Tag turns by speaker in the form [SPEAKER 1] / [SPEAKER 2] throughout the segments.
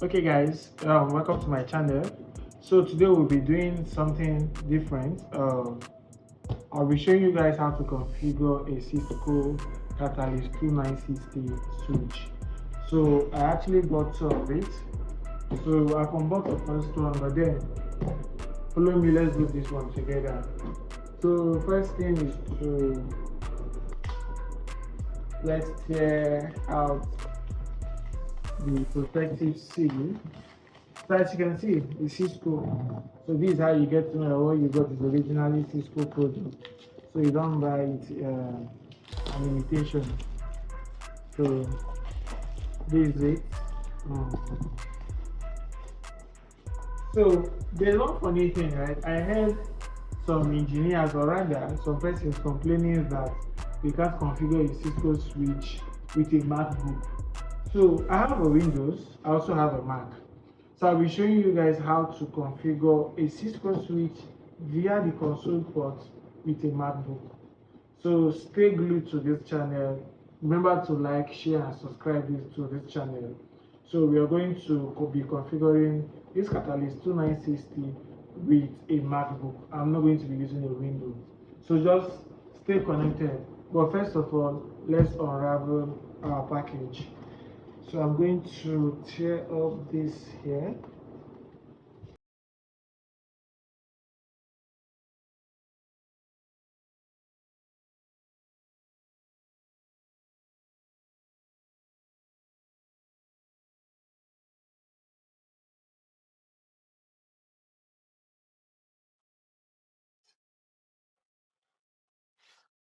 [SPEAKER 1] Okay guys, welcome to my channel. So today we'll be doing something different. I'll be showing you guys how to configure a Cisco Catalyst 2960 switch. So I actually got two of it. So I unboxed the first one, but then follow me, let's do this one together. So first thing is to let's tear out the protective seal. So as you can see, the Cisco. So this is how you get to know what you got is originally Cisco product. So you don't buy it an imitation. So this is it. Um, so there's one funny thing, right? I heard some engineers or rather some persons complaining that they can't configure a Cisco switch with a MacBook. So I have a Windows, I also have a Mac. So I'll be showing you guys how to configure a Cisco switch via the console port with a MacBook. So stay glued to this channel. Remember to like, share and subscribe to this channel. So we are going to be configuring this Catalyst 2960 with a MacBook. I'm not going to be using a Windows. So just stay connected. But first of all, let's unravel our package. So I'm going to tear up this here.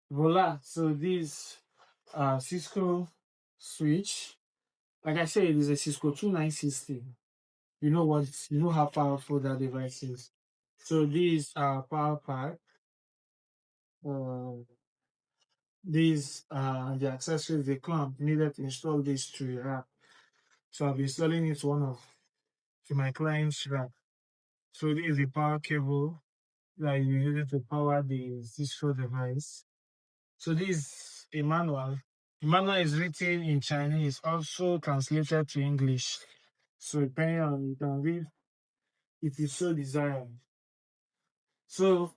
[SPEAKER 1] Voila. So this Cisco switch, like I said, it is a Cisco 2960. You know how powerful that device is. So these are power pack. Uh, these are the accessories, the clamp needed to install this to your rack. So I'll be installing it to my client's rack. So this is the power cable that you use to power the Cisco device. So this is a manual. The manual is written in Chinese, also translated to English. So depending on you can read if you so desire. So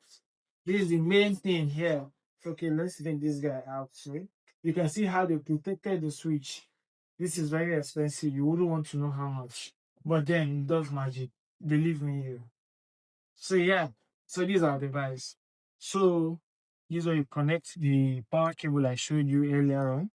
[SPEAKER 1] this is the main thing here. Okay, let's take this guy out. So you can see how they protected the switch. This is very expensive. You wouldn't want to know how much. But then it does magic. Believe me you. So yeah, so these are the device. So this is where you connect the power cable I showed you earlier on.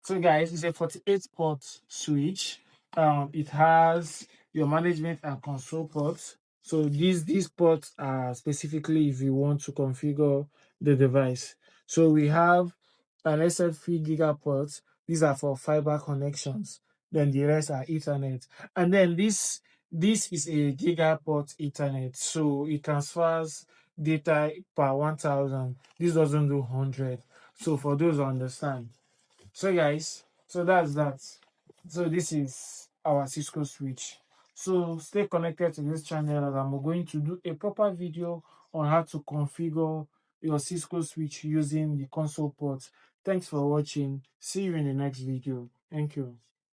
[SPEAKER 1] So guys, it's a 48 port switch. It has your management and control ports. So these ports are specifically if you want to configure the device. So we have an SF3 Gigaport. These are for fiber connections. Then the rest are Ethernet. And then this is a Gigaport Ethernet. So it transfers data per 1000. This doesn't do 100. So for those who understand. So guys, so that's that. So this is our Cisco switch. So stay connected to this channel as I'm going to do a proper video on how to configure your Cisco switch using the console port. Thanks for watching. See you in the next video. Thank you.